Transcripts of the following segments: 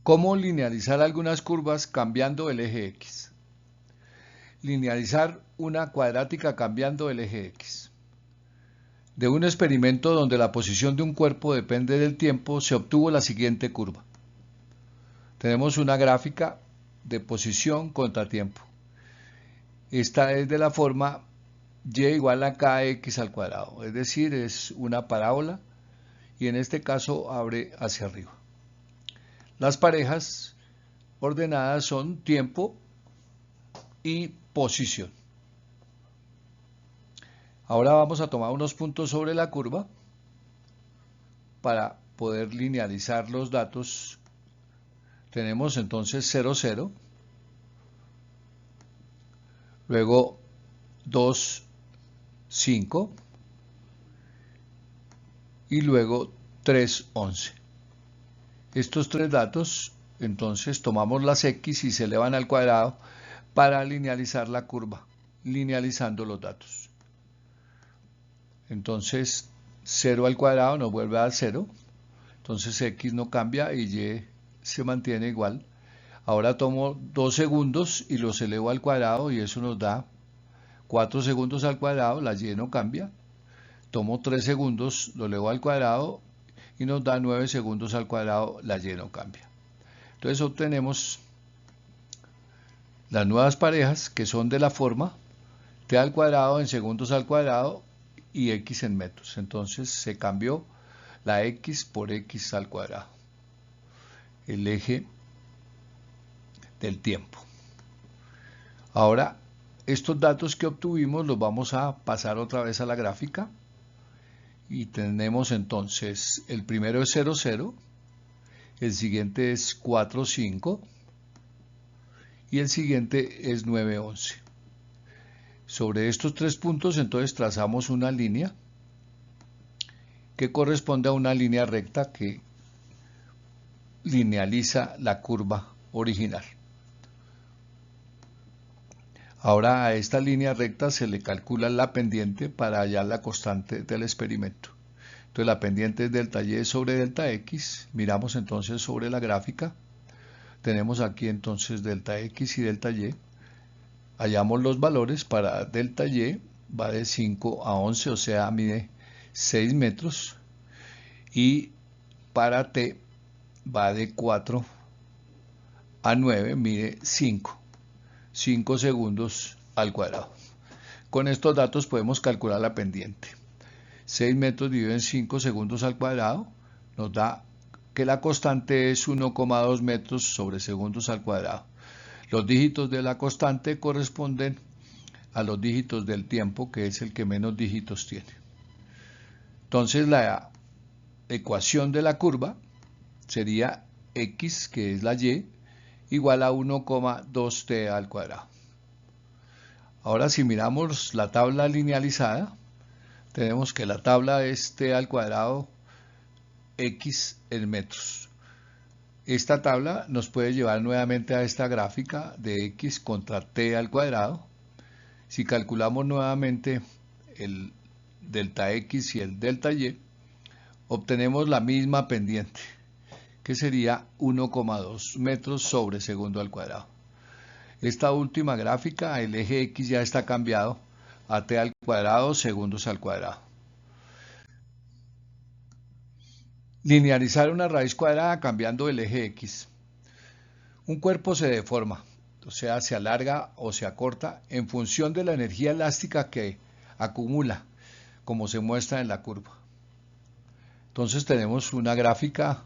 ¿Cómo linealizar algunas curvas cambiando el eje X? Linealizar una cuadrática cambiando el eje X. De un experimento donde la posición de un cuerpo depende del tiempo, se obtuvo la siguiente curva. Tenemos una gráfica de posición contra tiempo. Esta es de la forma y igual a kx al cuadrado, es decir, es una parábola y en este caso abre hacia arriba. Las parejas ordenadas son tiempo y posición. Ahora vamos a tomar unos puntos sobre la curva para poder linealizar los datos. Tenemos entonces 0, 0, luego 2, 5 y luego 3, 11. Estos tres datos, entonces tomamos las x y se elevan al cuadrado para linealizar la curva, linealizando los datos. Entonces 0 al cuadrado nos vuelve a dar 0, entonces x no cambia y y se mantiene igual. Ahora tomo 2 segundos y los elevo al cuadrado y eso nos da 4 segundos al cuadrado, la y no cambia. Tomo 3 segundos, lo elevo al cuadrado y nos da 9 segundos al cuadrado, la y no cambia. Entonces obtenemos las nuevas parejas que son de la forma t al cuadrado en segundos al cuadrado y x en metros. Entonces se cambió la x por x al cuadrado, el eje del tiempo. Ahora, estos datos que obtuvimos los vamos a pasar otra vez a la gráfica y tenemos entonces, el primero es 0, 0, el siguiente es 4, 5 y el siguiente es 9, 11. Sobre estos tres puntos entonces trazamos una línea que corresponde a una línea recta que linealiza la curva original. Ahora a esta línea recta se le calcula la pendiente para hallar la constante del experimento. Entonces la pendiente es delta y sobre delta x. Miramos entonces sobre la gráfica. Tenemos aquí entonces delta x y delta y. Hallamos los valores para delta y, va de 5 a 11, o sea, mide 6 metros. Y para t va de 4 a 9, mide 5 segundos al cuadrado. Con estos datos podemos calcular la pendiente. 6 metros dividido en 5 segundos al cuadrado nos da que la constante es 1,2 metros sobre segundos al cuadrado. Los dígitos de la constante corresponden a los dígitos del tiempo, que es el que menos dígitos tiene. Entonces la ecuación de la curva sería x, que es la y, igual a 1,2t al cuadrado. Ahora si miramos la tabla linealizada, tenemos que la tabla es t al cuadrado x en metros. Esta tabla nos puede llevar nuevamente a esta gráfica de x contra t al cuadrado. Si calculamos nuevamente el delta x y el delta y, obtenemos la misma pendiente, que sería 1,2 metros sobre segundo al cuadrado. Esta última gráfica, el eje x ya está cambiado a t al cuadrado segundos al cuadrado. Linealizar una raíz cuadrada cambiando el eje x. Un cuerpo se deforma, o sea, se alarga o se acorta en función de la energía elástica que acumula, como se muestra en la curva. Entonces tenemos una gráfica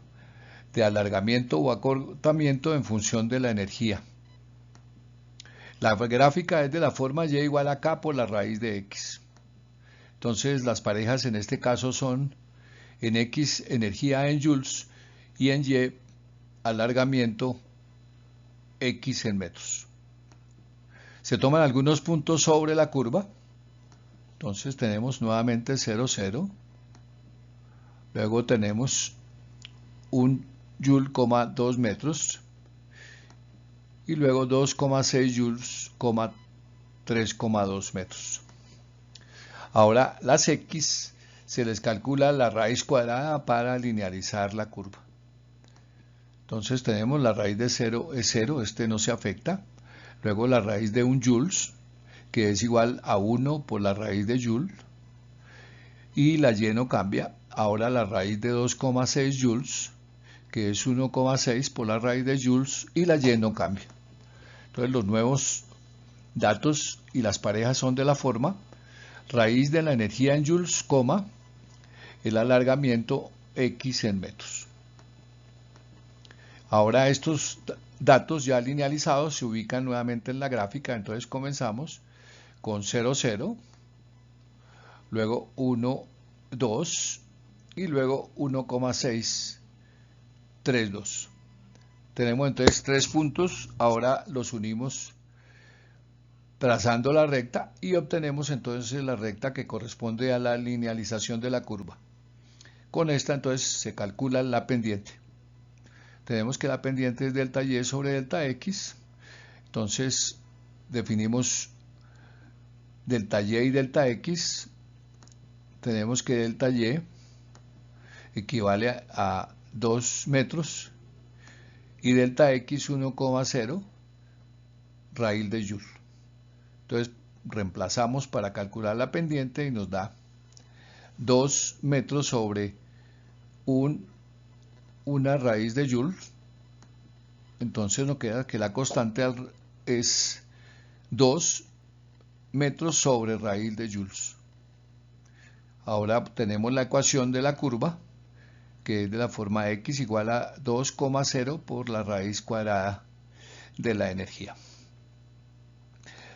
de alargamiento o acortamiento en función de la energía. La gráfica es de la forma y igual a k por la raíz de x. Entonces las parejas en este caso son en x energía en joules y en y alargamiento x en metros. Se toman algunos puntos sobre la curva. Entonces tenemos nuevamente 0, 0. Luego tenemos 1 joule, 2 metros. Y luego 2,6 joules, 3,2 metros. Ahora las x se les calcula la raíz cuadrada para linealizar la curva. Entonces tenemos la raíz de 0 es 0, este no se afecta. Luego la raíz de 1 joules, que es igual a 1 por la raíz de joule. Y la y no cambia. Ahora la raíz de 2,6 joules, que es 1,6 por la raíz de joules, y la y no cambia. Entonces los nuevos datos y las parejas son de la forma: raíz de la energía en joules, el alargamiento x en metros. Ahora estos datos ya linealizados se ubican nuevamente en la gráfica. Entonces comenzamos con 0, 0, luego 1, 2 y luego 1,632. Tenemos entonces 3 puntos. Ahora los unimos trazando la recta y obtenemos entonces la recta que corresponde a la linealización de la curva. Con esta entonces se calcula la pendiente. Tenemos que la pendiente es delta y sobre delta x. Entonces definimos delta y delta x. Tenemos que delta y equivale a 2 metros y delta x 1,0 raíz de joule. Entonces reemplazamos para calcular la pendiente y nos da 2 metros sobre una raíz de joule. Entonces nos queda que la constante es 2 metros sobre raíz de joules. Ahora tenemos la ecuación de la curva, que es de la forma x igual a 2,0 por la raíz cuadrada de la energía.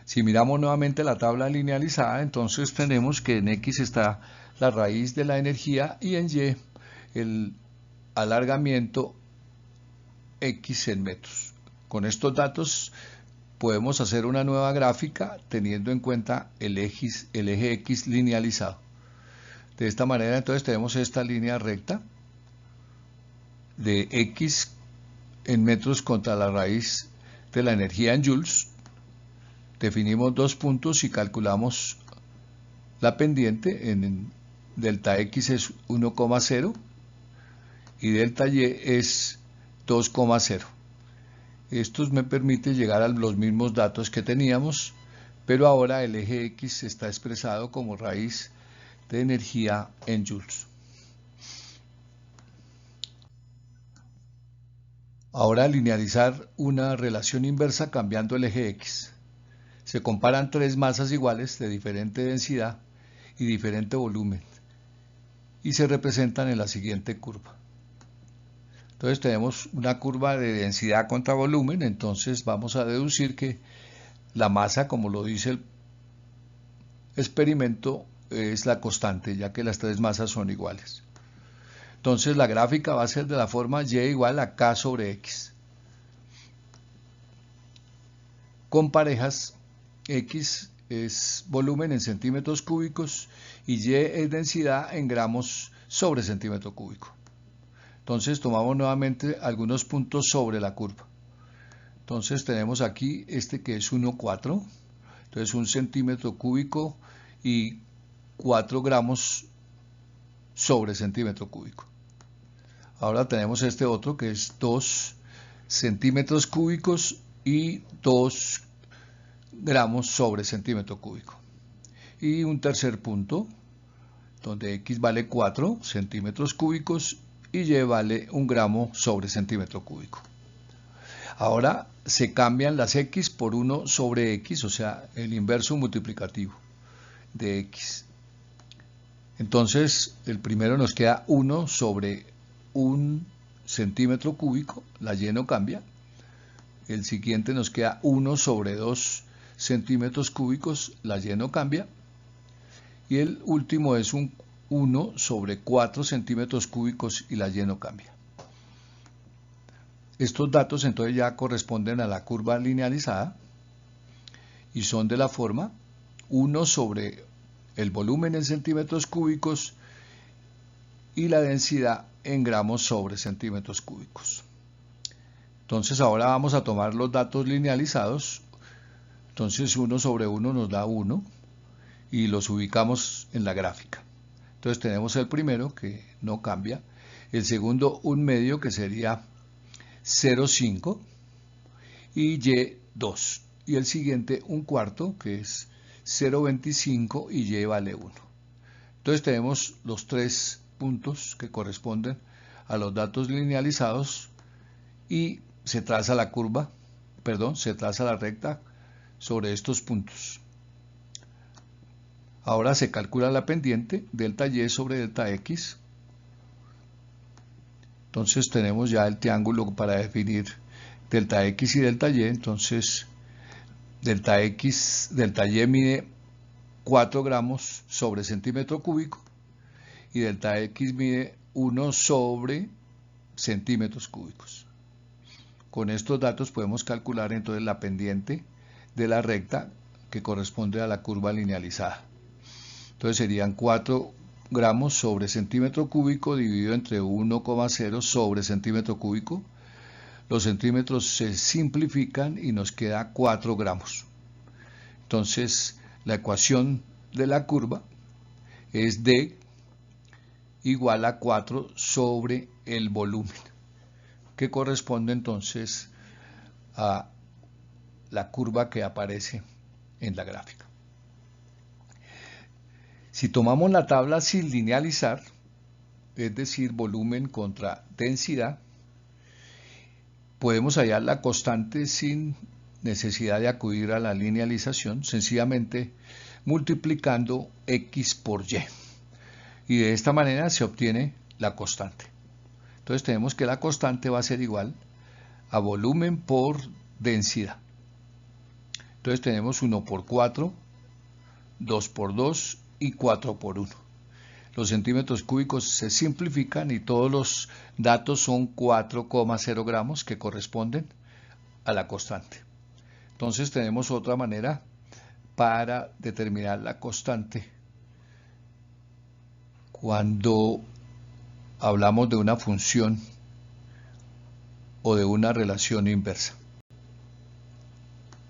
Si miramos nuevamente la tabla linealizada, entonces tenemos que en x está la raíz de la energía y en y el alargamiento x en metros. Con estos datos podemos hacer una nueva gráfica teniendo en cuenta el eje x linealizado. De esta manera entonces tenemos esta línea recta de x en metros contra la raíz de la energía en joules. Definimos 2 puntos y calculamos la pendiente. En delta x es 1,0 y delta y es 2,0. Esto me permite llegar a los mismos datos que teníamos, pero ahora el eje x está expresado como raíz de energía en joules. Ahora linealizar una relación inversa cambiando el eje x. Se comparan 3 masas iguales de diferente densidad y diferente volumen y se representan en la siguiente curva. Entonces tenemos una curva de densidad contra volumen. Entonces vamos a deducir que la masa, como lo dice el experimento, es la constante, ya que las 3 masas son iguales. Entonces la gráfica va a ser de la forma y igual a k sobre x. Con parejas, x es volumen en centímetros cúbicos y y es densidad en gramos sobre centímetro cúbico. Entonces tomamos nuevamente algunos puntos sobre la curva. Entonces tenemos aquí este que es 1,4. Entonces 1 centímetro cúbico y 4 gramos sobre centímetro cúbico. Ahora tenemos este otro que es 2 centímetros cúbicos y 2 gramos sobre centímetro cúbico. Y un tercer punto donde x vale 4 centímetros cúbicos y y vale 1 gramo sobre centímetro cúbico. Ahora se cambian las x por 1 sobre x, o sea, el inverso multiplicativo de x. Entonces, el primero nos queda 1 sobre 1 centímetro cúbico, la y no cambia. El siguiente nos queda 1 sobre 2 centímetros cúbicos, la y no cambia. Y el último es un 1 sobre 4 centímetros cúbicos y la y no cambia. Estos datos entonces ya corresponden a la curva linealizada y son de la forma 1 sobre el volumen en centímetros cúbicos y la densidad en gramos sobre centímetros cúbicos. Entonces ahora vamos a tomar los datos linealizados. Entonces 1 sobre 1 nos da 1 y los ubicamos en la gráfica. Entonces tenemos el primero que no cambia, el segundo 1 medio que sería 0,5 y y2. Y el siguiente 1/4, que es 0,25 y y vale 1. Entonces tenemos los tres puntos que corresponden a los datos linealizados y se traza la curva, se traza la recta sobre estos puntos. Ahora se calcula la pendiente delta y sobre delta x. Entonces tenemos ya el triángulo para definir delta x y delta y. Entonces delta y mide 4 gramos sobre centímetro cúbico y delta x mide 1 sobre centímetros cúbicos. Con estos datos podemos calcular entonces la pendiente de la recta que corresponde a la curva linealizada. Entonces serían 4 gramos sobre centímetro cúbico dividido entre 1,0 sobre centímetro cúbico. Los centímetros se simplifican y nos queda 4 gramos. Entonces la ecuación de la curva es D igual a 4 sobre el volumen, que corresponde entonces a la curva que aparece en la gráfica. Si tomamos la tabla sin linealizar, es decir, volumen contra densidad, podemos hallar la constante sin necesidad de acudir a la linealización, sencillamente multiplicando x por y. Y de esta manera se obtiene la constante. Entonces tenemos que la constante va a ser igual a volumen por densidad. Entonces tenemos 1 por 4, 2 por 2 y 4 por 1. Los centímetros cúbicos se simplifican y todos los datos son 4,0 gramos que corresponden a la constante. Entonces tenemos otra manera para determinar la constante cuando hablamos de una función o de una relación inversa.